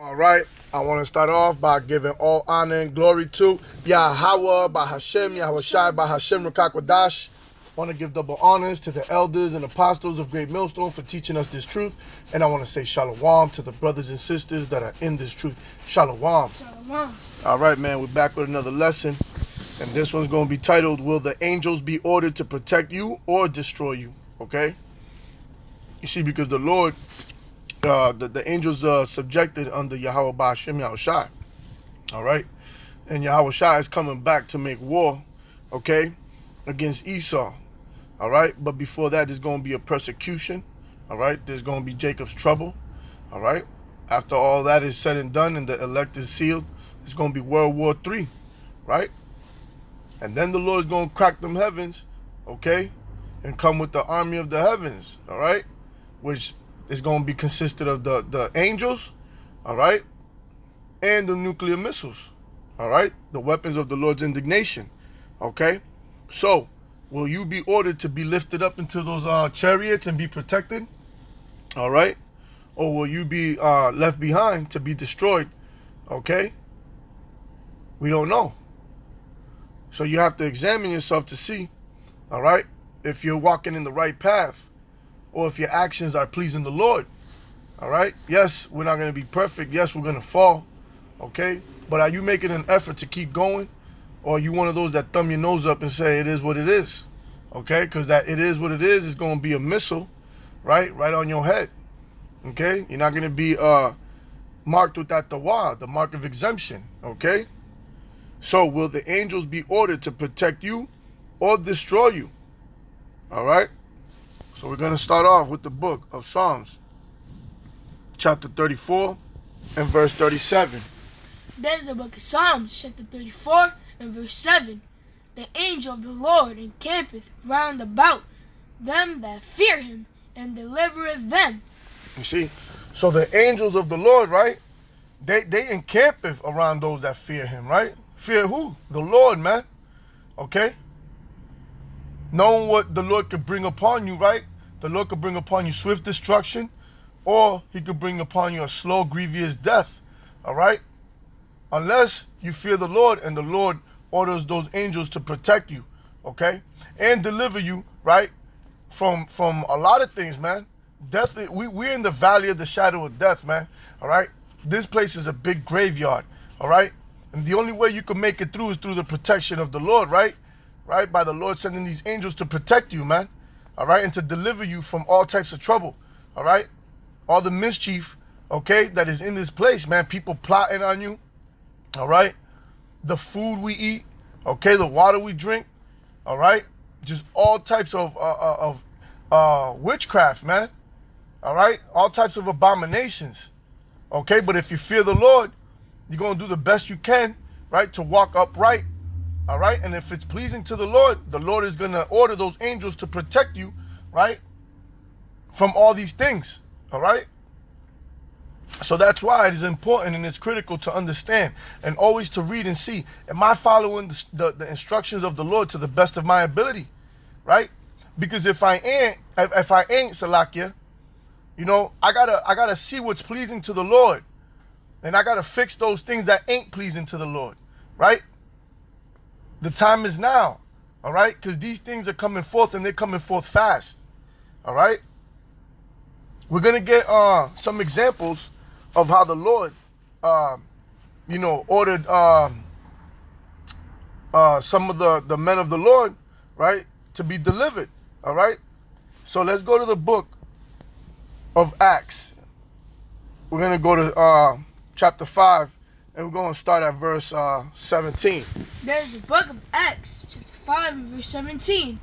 All right, I want to start off by giving all honor and glory to Yahweh by Hashem, Yahweh Shai by Hashem Rakakwadash. I want to give double honors to the elders and apostles of Great Millstone for teaching us this truth. And I want to say shalom to the brothers and sisters that are in this truth. Shalom. Shalom. All right, man, we're back with another lesson. And this one's going to be titled, Will the Angels Be Ordered to Protect You or Destroy You? Okay? You see, because the Lord... the angels are subjected under Yahweh Ba'ashem Yahweh Shai. Alright? And Yahweh Shai is coming back to make war, okay, against Esau. Alright? But before that, there's going to be a persecution. Alright? There's going to be Jacob's trouble. Alright? After all that is said and done and the elect is sealed, it's going to be World War III. Right? And then the Lord is going to crack them heavens, okay, and come with the army of the heavens. Alright? Which is going to be consisted of the angels, all right, and the nuclear missiles, all right, the weapons of the Lord's indignation, okay? So, will you be ordered to be lifted up into those chariots and be protected, all right? Or will you be left behind to be destroyed, okay? We don't know. So you have to examine yourself to see, all right, if you're walking in the right path, or if your actions are pleasing the Lord. All right? Yes, we're not going to be perfect. Yes, we're going to fall. Okay? But are you making an effort to keep going? Or are you one of those that thumb your nose up and say it is what it is? Okay? Because that it is what it is going to be a missile, right? Right on your head. Okay? You're not going to be marked with that tawah, the mark of exemption. Okay? So will the angels be ordered to protect you or destroy you? All right? So we're going to start off with the book of Psalms, chapter 34 and verse 37. There's the book of Psalms, chapter 34 and verse 7. The angel of the Lord encampeth round about them that fear him, and delivereth them. You see? So the angels of the Lord, right? They encampeth around those that fear him, right? Fear who? The Lord, man. Okay? Knowing what the Lord could bring upon you, right? The Lord could bring upon you swift destruction, or he could bring upon you a slow, grievous death. All right? Unless you fear the Lord and the Lord orders those angels to protect you, okay? And deliver you, right? From a lot of things, man. Death, we're in the valley of the shadow of death, man. All right? This place is a big graveyard, all right? And the only way you can make it through is through the protection of the Lord, right? Right? By the Lord sending these angels to protect you, man. All right? And to deliver you from all types of trouble. All right? All the mischief, okay, that is in this place, man. People plotting on you. All right? The food we eat. Okay? The water we drink. All right? Just all types of witchcraft, man. All right? All types of abominations. Okay? But if you fear the Lord, you're going to do the best you can, right, to walk upright. All right? And if it's pleasing to the Lord is going to order those angels to protect you, right, from all these things. All right? So that's why it is important and it's critical to understand and always to read and see, am I following the instructions of the Lord to the best of my ability? Right? Because if I ain't, Salakia, you know, I gotta see what's pleasing to the Lord. And I gotta fix those things that ain't pleasing to the Lord. Right? The time is now, all right? Because these things are coming forth and they're coming forth fast, all right? We're going to get some examples of how the Lord, you know, ordered some of the men of the Lord, right, to be delivered, all right? So let's go to the book of Acts. We're going to go to chapter 5. And we're going to start at verse 17. There's the book of Acts, chapter 5 and verse 17.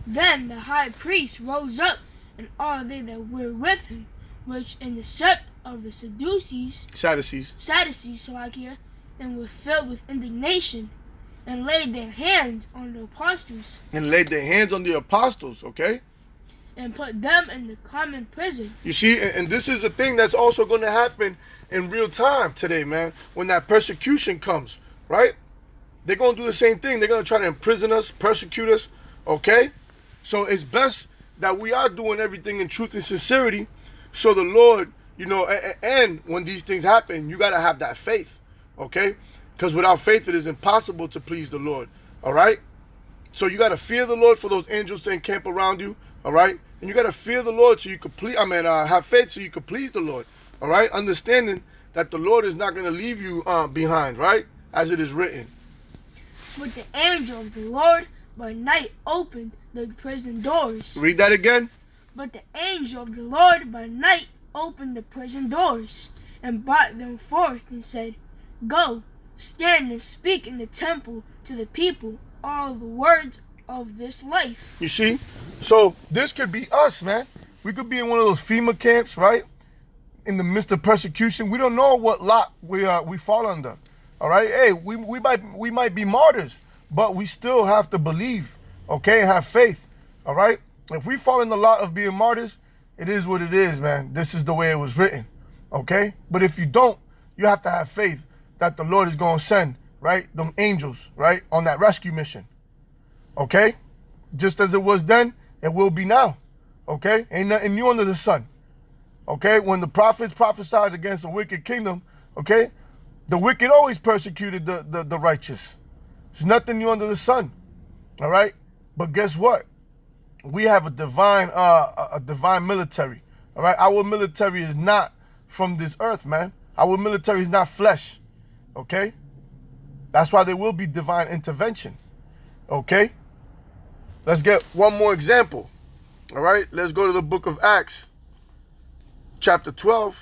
Then the high priest rose up, and all they that were with him, which in the sect of the Sadducees, Salakia, and were filled with indignation, and laid their hands on the apostles. Okay? And put them in the common prison. You see, and this is a thing that's also going to happen in real time today, man. When that persecution comes, right? They're going to do the same thing. They're going to try to imprison us, persecute us, okay? So it's best that we are doing everything in truth and sincerity so the Lord you know, and when these things happen, you got to have that faith, okay? Because without faith, it is impossible to please the Lord, all right? So you got to fear the Lord for those angels to encamp around you, all right? And you got to fear the Lord so you could have faith so you could please the Lord, all right? Understanding that the Lord is not going to leave you behind, right? As it is written. But the angel of the Lord by night opened the prison doors. Read that again. But the angel of the Lord by night opened the prison doors and brought them forth and said, Go, stand and speak in the temple to the people all the words of this life. You see? So this could be us, man. We could be in one of those FEMA camps, right? In the midst of persecution. We don't know what lot we fall under. All right? Hey, we might be martyrs, but we still have to believe, okay, and have faith. All right? If we fall in the lot of being martyrs, it is what it is, man. This is the way it was written. Okay? But if you don't, you have to have faith that the Lord is going to send, right, them angels, right, on that rescue mission. Okay? Just as it was then, it will be now. Okay? Ain't nothing new under the sun. Okay? When the prophets prophesied against a wicked kingdom, okay, the wicked always persecuted the righteous. There's nothing new under the sun. All right? But guess what? We have a divine military. All right? Our military is not from this earth, man. Our military is not flesh. Okay? That's why there will be divine intervention. Okay? Let's get one more example. All right? Let's go to the book of Acts, chapter 12,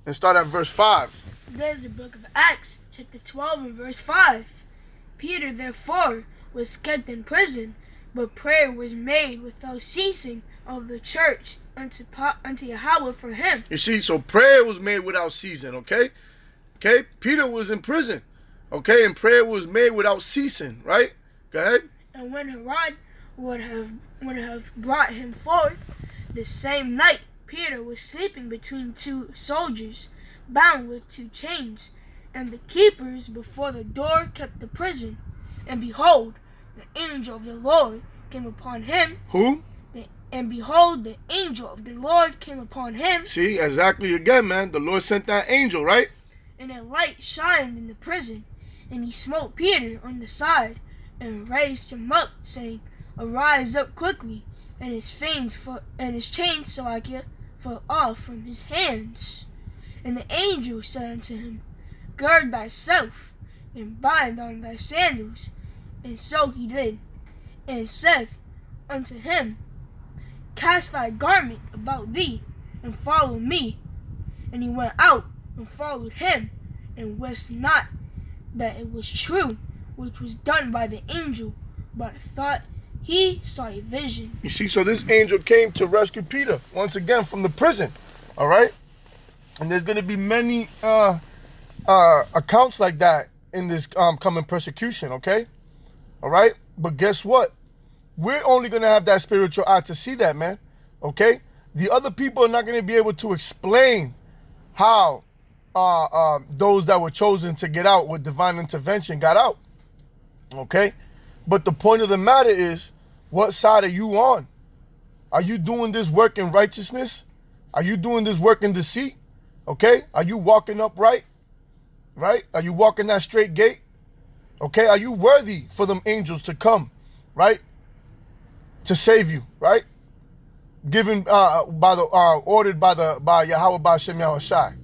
and start at verse 5. There's the book of Acts, chapter 12 and verse 5. Peter, therefore, was kept in prison, but prayer was made without ceasing of the church unto Yahweh for him. You see, so prayer was made without ceasing, okay? Okay? Peter was in prison, okay? And prayer was made without ceasing, right? Go ahead. And when Herod would have brought him forth, the same night Peter was sleeping between two soldiers, bound with two chains, and the keepers before the door kept the prison. And behold, the angel of the Lord came upon him. Who? And behold, the angel of the Lord came upon him. See, exactly again, man. The Lord sent that angel, right? And a light shined in the prison. And he smote Peter on the side, and raised him up, saying, Arise up quickly. And his chains fell off from his hands. And the angel said unto him, Gird thyself, and bind on thy sandals. And so he did. And saith unto him, Cast thy garment about thee, and follow me. And he went out and followed him, and wist not that it was true, which was done by the angel, but thought he saw a vision. You see, so this angel came to rescue Peter, once again, from the prison, all right? And there's going to be many accounts like that in this coming persecution, okay? All right? But guess what? We're only going to have that spiritual eye to see that, man, okay? The other people are not going to be able to explain how those that were chosen to get out with divine intervention got out, okay? But the point of the matter is, what side are you on? Are you doing this work in righteousness? Are you doing this work in deceit? Okay? Are you walking upright? Right? Are you walking that straight gate? Okay? Are you worthy for them angels to come? Right? To save you, right? Given ordered by Yahweh B'Shem Yahushai.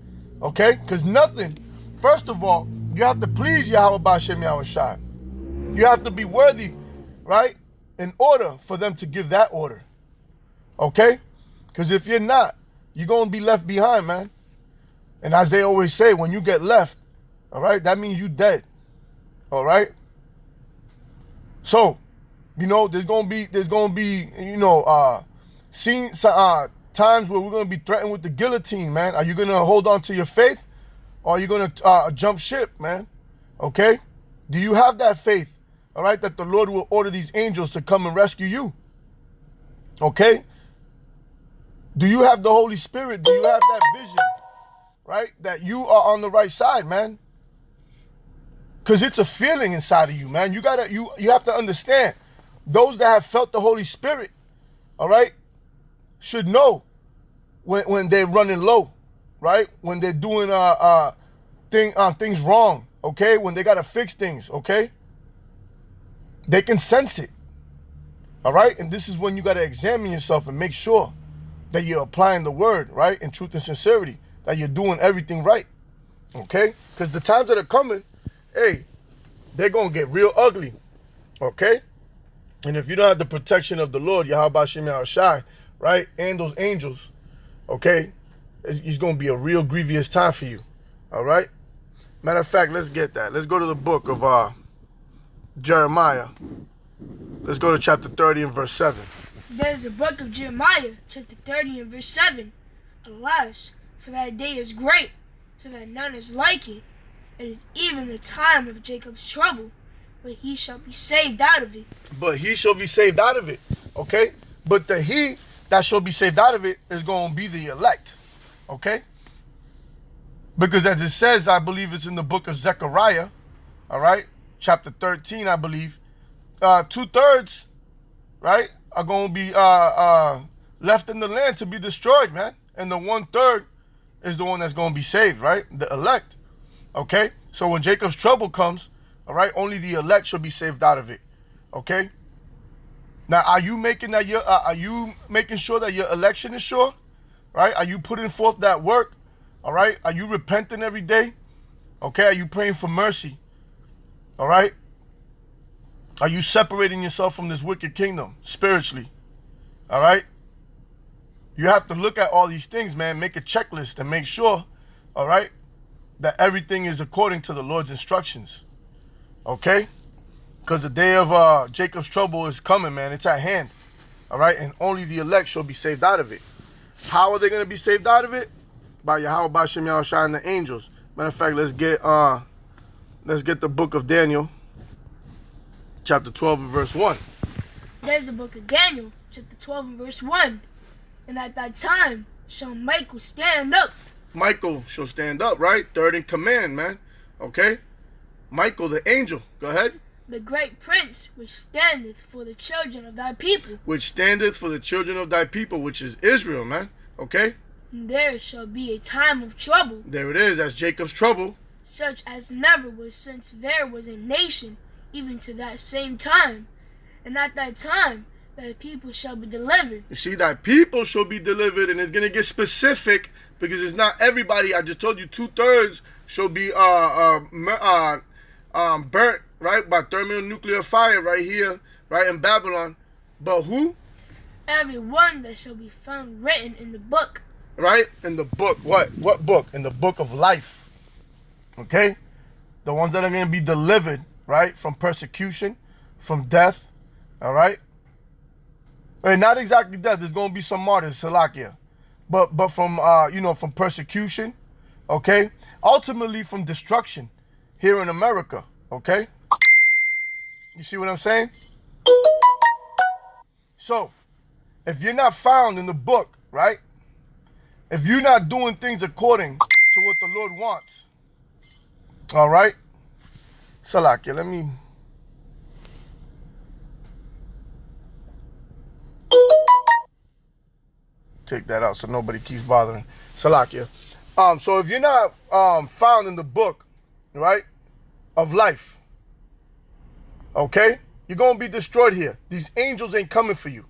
Okay? Because nothing, first of all, you have to please Yahweh B'Shem Yahushai. You have to be worthy, right? In order for them to give that order. Okay? Because if you're not, you're going to be left behind, man. And as they always say, when you get left, all right, that means you dead. All right? So, you know, there's going to be, you know, times where we're going to be threatened with the guillotine, man. Are you going to hold on to your faith, or are you going to jump ship, man? Okay? Do you have that faith, all right, that the Lord will order these angels to come and rescue you? Okay? Do you have the Holy Spirit? Do you have that vision, right, that you are on the right side, man? Because it's a feeling inside of you, man. You have to understand, those that have felt the Holy Spirit, all right, should know when they're running low, right? When they're doing things wrong, okay? When they gotta fix things, okay? They can sense it. All right? And this is when you gotta examine yourself and make sure that you're applying the word, right? In truth and sincerity, that you're doing everything right. Okay? Because the times that are coming, hey, they're gonna get real ugly. Okay? And if you don't have the protection of the Lord, Yahweh Shem Yahushai, right? And those angels, okay, it's going to be a real grievous time for you. All right? Matter of fact, let's get that. Let's go to the book of Jeremiah. Let's go to chapter 30 and verse 7. There's the book of Jeremiah, chapter 30 and verse 7. Alas, for that day is great, so that none is like it. It is even the time of Jacob's trouble, but he shall be saved out of it. But he shall be saved out of it. Okay? But the he that shall be saved out of it is going to be the elect. Okay? Because as it says, I believe it's in the book of Zechariah, all right? Chapter 13, I believe. 2/3, right, are going to be left in the land to be destroyed, man. And the 1/3 is the one that's going to be saved, right? The elect. Okay? So when Jacob's trouble comes, all right, only the elect shall be saved out of it. Okay? Now, are you making sure that your election is sure? Right? Are you putting forth that work? All right? Are you repenting every day? Okay? Are you praying for mercy? All right? Are you separating yourself from this wicked kingdom spiritually? All right? You have to look at all these things, man. Make a checklist and make sure, all right, that everything is according to the Lord's instructions. Okay? Because the day of Jacob's trouble is coming, man. It's at hand. All right? And only the elect shall be saved out of it. How are they going to be saved out of it? By Yahweh, by Shem Yahushai, and the angels. Matter of fact, let's get the book of Daniel, chapter 12 and verse 1. There's the book of Daniel, chapter 12 and verse 1. And at that time shall Michael stand up. Michael shall stand up, right? Third in command, man. Okay? Michael, the angel. Go ahead. The great prince which standeth for the children of thy people. Which standeth for the children of thy people, which is Israel, man. Okay? And there shall be a time of trouble. There it is. That's Jacob's trouble. Such as never was since there was a nation, even to that same time. And at that time thy people shall be delivered. You see, thy people shall be delivered, and it's going to get specific because it's not everybody. I just told you 2/3 shall be burnt, right, by thermonuclear fire right here, right in Babylon. But who? Every one that shall be found written in the book. Right? In the book. What book? In the book of life. Okay? The ones that are going to be delivered, right, from persecution, from death. All right? And not exactly death. There's going to be some martyrs, Salakia. But from, from persecution. Okay? Ultimately from destruction here in America. Okay? You see what I'm saying? So, if you're not found in the book, right? If you're not doing things according to what the Lord wants, all right? Salakia, let me... take that out so nobody keeps bothering. Salakia. So if you're not found in the book, right, of life, okay, you're going to be destroyed here. These angels ain't coming for you,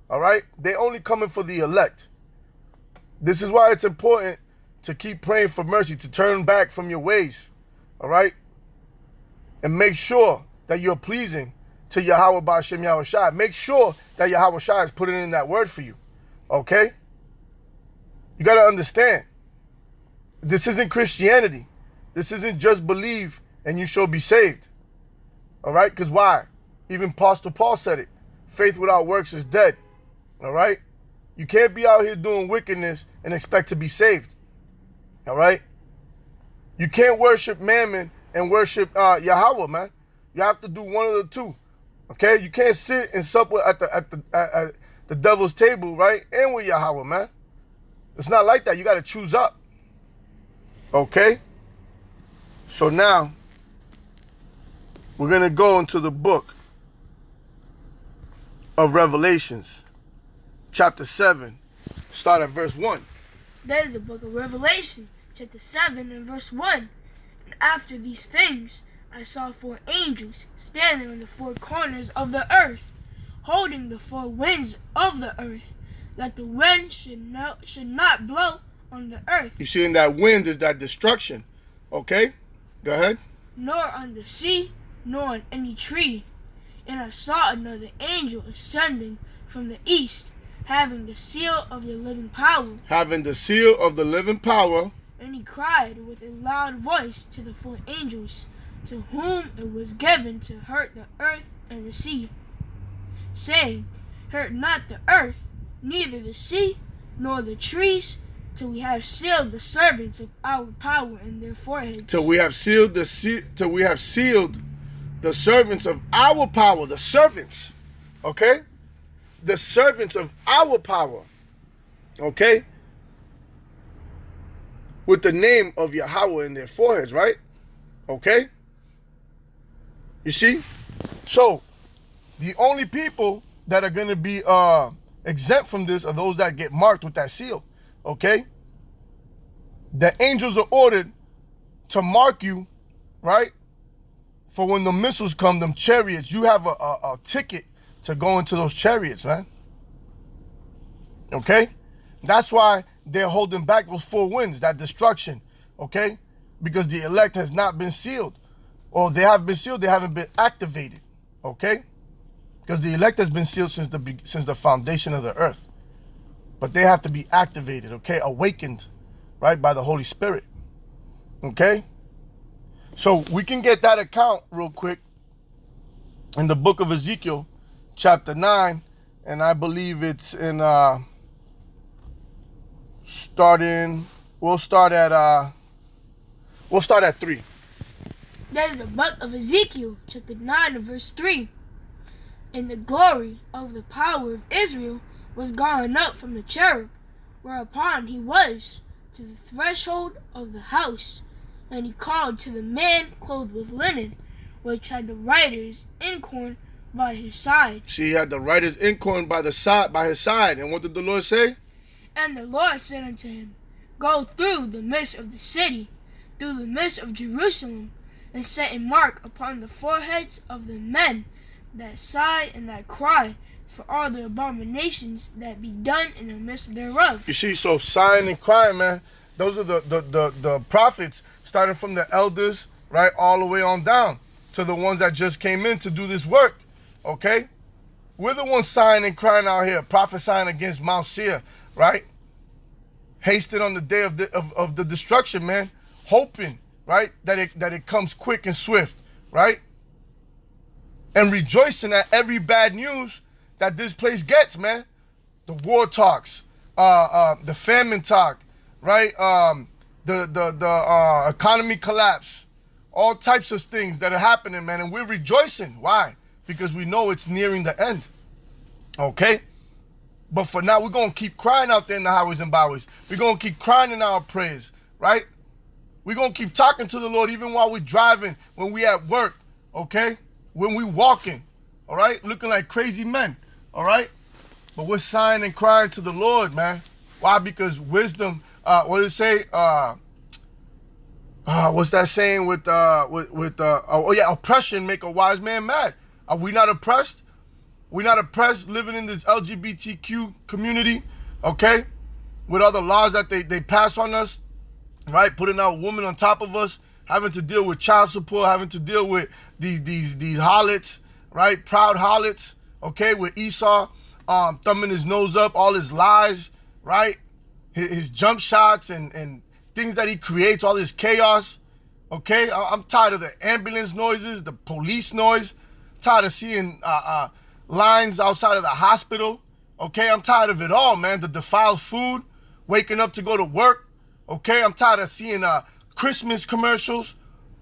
all right? They only coming for the elect. This is why it's important to keep praying for mercy, to turn back from your ways, all right? And make sure that you're pleasing to Yahweh Ba'ashem Yahushai. Make sure that Yahweh Shai is putting in that word for you, okay? You got to understand, this isn't Christianity. This isn't just believe and you shall be saved, all right? Because why? Even Apostle Paul said it. Faith without works is dead, all right? You can't be out here doing wickedness and expect to be saved. All right? You can't worship Mammon and worship Yahweh, man. You have to do one of the two. Okay? You can't sit and sup at the devil's table, right? And with Yahweh, man. It's not like that. You got to choose up. Okay? So now, we're going to go into the book of Revelations. Chapter 7, start at verse 1. That is the book of Revelation, chapter 7 and verse 1. And after these things I saw 4 angels standing on the 4 corners of the earth, holding the 4 winds of the earth, that the wind should not blow on the earth. You see, in that wind is that destruction. Okay? Go ahead. Nor on the sea, nor on any tree. And I saw another angel ascending from the east, having the seal of the living power. Having the seal of the living power. And he cried with a loud voice to the 4 angels, to whom it was given to hurt the earth and the sea, saying, Hurt not the earth, neither the sea, nor the trees, till we have sealed the servants of our power in their foreheads. Till we have sealed the servants of our power, the servants. Okay? The servants of our power. Okay? With the name of Yahweh in their foreheads, right? Okay? You see? So, the only people that are going to be exempt from this are those that get marked with that seal. Okay? The angels are ordered to mark you, right? For when the missiles come, them chariots, you have a ticket to go into those chariots, man. Okay? That's why they're holding back those 4 winds, that destruction. Okay? Because the elect has not been sealed. Or they have been sealed, they haven't been activated. Okay? Because the elect has been sealed since the foundation of the earth. But they have to be activated, okay? Awakened, right? By the Holy Spirit. Okay? So we can get that account real quick in the book of Ezekiel, chapter 9. And I believe it's in, we'll start at 3. That is the book of Ezekiel, chapter 9 and verse 3. And the glory of the power of Israel was gone up from the cherub, whereupon he was, to the threshold of the house. And he called to the man clothed with linen, which had the writer's inkhorn by his side. See, he had the writer's inkhorn by his side. And what did the Lord say? And the Lord said unto him, Go through the midst of the city, through the midst of Jerusalem, and set a mark upon the foreheads of the men that sigh and that cry for all the abominations that be done in the midst thereof. You see, so sighing and crying, man, those are the prophets, starting from the elders, right, all the way on down to the ones that just came in to do this work. Okay? We're the ones sighing and crying out here, prophesying against Mount Seir, right? Hasted on the day of the destruction, man, hoping, right, that it comes quick and swift, right? And rejoicing at every bad news that this place gets, man. The war talks, the famine talk, right? The economy collapse, all types of things that are happening, man. And we're rejoicing. Why? Because we know it's nearing the end. Okay? But for now, we're going to keep crying out there in the highways and byways. We're going to keep crying in our prayers, right? We're going to keep talking to the Lord even while we're driving, when we at work, okay? When we walking, all right? Looking like crazy men, all right? But we're sighing and crying to the Lord, man. Why? Because wisdom, what does it say? What's that saying with oppression make a wise man mad? Are we not oppressed? We're not oppressed living in this LGBTQ community, okay? With all the laws that they pass on us, right? Putting our women on top of us, having to deal with child support, having to deal with these harlots, right? Proud harlots, okay? With Esau thumbing his nose up, all his lies, right? His jump shots and things that he creates, all this chaos, okay? I'm tired of the ambulance noises, the police noise. I'm tired of seeing lines outside of the hospital, okay? I'm tired of it all, man. The defiled food, waking up to go to work, okay? I'm tired of seeing Christmas commercials,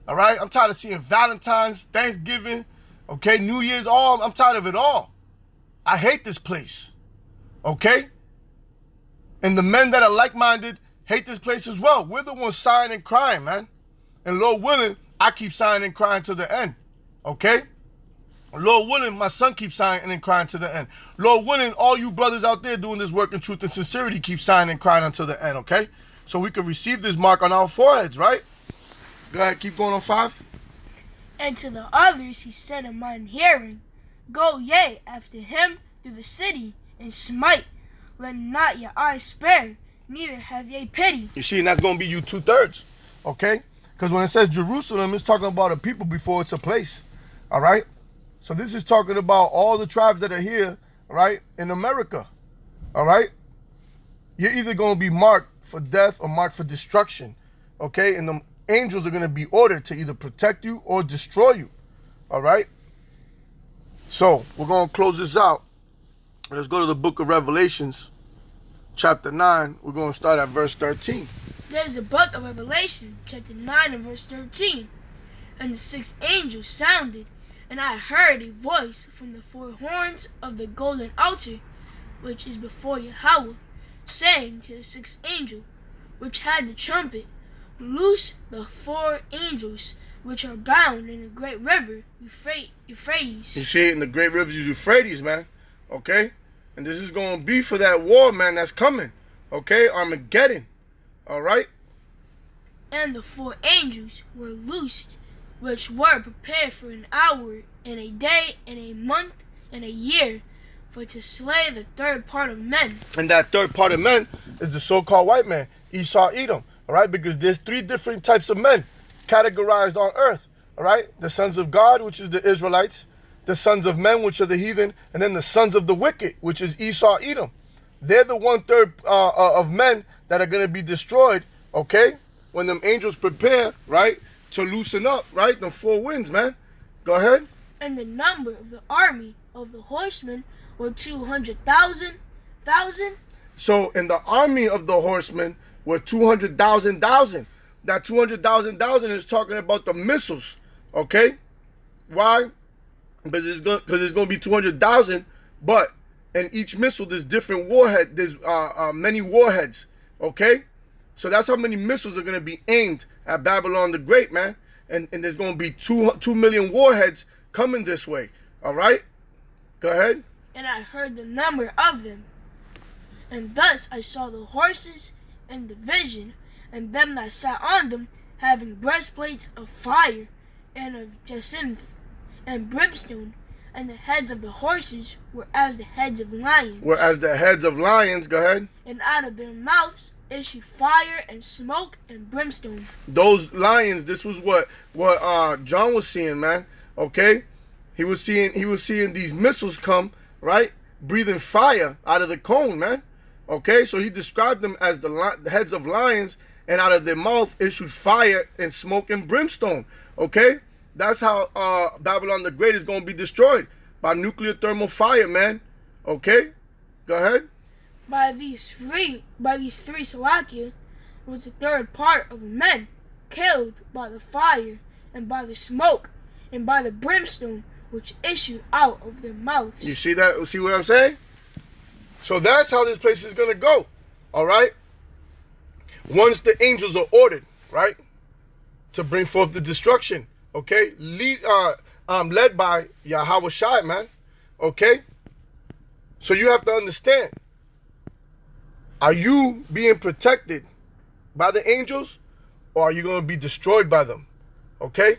all right? I'm tired of seeing Valentine's, Thanksgiving, okay? New Year's, I'm tired of it all. I hate this place, okay? And the men that are like-minded hate this place as well. We're the ones sighing and crying, man. And Lord willing, I keep sighing and crying to the end, okay? Lord willing, my son keeps signing and crying to the end. Lord willing, all you brothers out there doing this work in truth and sincerity keep signing and crying until the end, okay? So we can receive this mark on our foreheads, right? Go ahead, keep going on 5. And to the others he said in mine hearing, Go ye after him through the city, and smite. Let not your eyes spare, neither have ye pity. You see, and that's going to be you 2/3, okay? Because when it says Jerusalem, it's talking about a people before it's a place, all right? So this is talking about all the tribes that are here, right, in America, all right? You're either going to be marked for death or marked for destruction, okay? And the angels are going to be ordered to either protect you or destroy you, all right? So we're going to close this out. Let's go to the book of Revelations, chapter 9. We're going to start at verse 13. There's the book of Revelation, chapter 9 and verse 13. And the 6th angel sounded, and I heard a voice from the 4 horns of the golden altar, which is before Yahweh, saying to the 6th angel, which had the trumpet, Loose the 4 angels which are bound in the great river Euphrates. You see it in the great river Euphrates, man. Okay? And this is going to be for that war, man, that's coming. Okay? Armageddon. All right? And the 4 angels were loosed, which were prepared for an hour, and a day, and a month, and a year, for to slay the 3rd part of men. And that 3rd part of men is the so-called white man, Esau, Edom. All right? Because there's 3 different types of men categorized on earth. All right? The sons of God, which is the Israelites, the sons of men, which are the heathen, and then the sons of the wicked, which is Esau, Edom. They're the 1/3 of men that are going to be destroyed, okay? When them angels prepare, right, to loosen up, right? The 4 winds, man. Go ahead. And the number of the army of the horsemen were 200,000. So in the army of the horsemen were 200,000. That 200,000 is talking about the missiles, okay? Why? Because it's going to be 200,000, but in each missile there's different warhead. There's many warheads, okay? So that's how many missiles are going to be aimed at Babylon the Great, man. And there's going to be 2 million warheads coming this way, all right? Go ahead. And I heard the number of them. And thus I saw the horses in the vision, and them that sat on them, having breastplates of fire, and of jacinth, and brimstone, and the heads of the horses were as the heads of lions. Were as the heads of lions. Go ahead. And out of their mouths issued fire and smoke and brimstone. Those lions, this was what John was seeing, man. Okay? He was seeing these missiles come, right? Breathing fire out of the cone, man. Okay? So he described them as the heads of lions, and out of their mouth issued fire and smoke and brimstone. Okay? That's how Babylon the Great is going to be destroyed, by nuclear thermal fire, man. Okay? Go ahead. By these three Salakia was the 3rd part of men killed by the fire, and by the smoke, and by the brimstone which issued out of their mouths. You see that? See what I'm saying? So that's how this place is going to go. All right? Once the angels are ordered, right, to bring forth the destruction, okay, led by Yahweh Shai, man, okay? So you have to understand, are you being protected by the angels, or are you going to be destroyed by them, okay?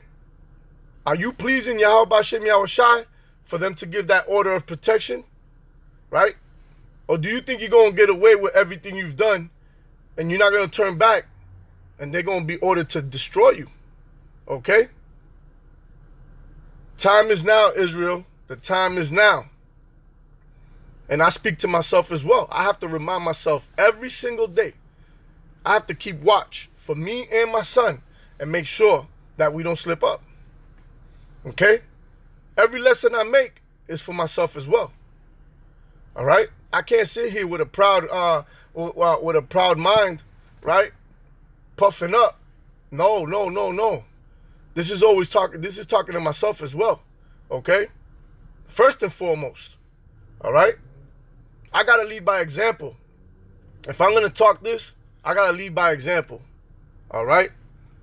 Are you pleasing Yahweh Bashem Yahweh Shai for them to give that order of protection, right? Or do you think you're going to get away with everything you've done, and you're not going to turn back, and they're going to be ordered to destroy you, okay? Time is now, Israel. The time is now. And I speak to myself as well. I have to remind myself every single day. I have to keep watch for me and my son and make sure that we don't slip up. Okay? Every lesson I make is for myself as well. All right? I can't sit here with a proud mind, right? Puffing up. No. This is talking to myself as well. Okay? First and foremost. All right? I got to lead by example. If I'm going to talk this, I got to lead by example. All right?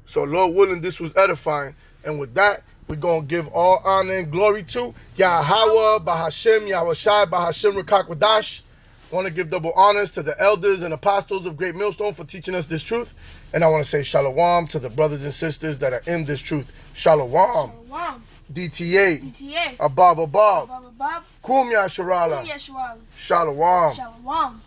So, Lord willing, this was edifying. And with that, we're going to give all honor and glory to Yahweh, Bahashem, Yahushai, Bahashem, Rakakwadash. I want to give double honors to the elders and apostles of Great Millstone for teaching us this truth. And I want to say shalom to the brothers and sisters that are in this truth. Shalom. Shalom. DTA. Abab. Bob. Kum Yasharala. Yeshua. Shalom. Shalom.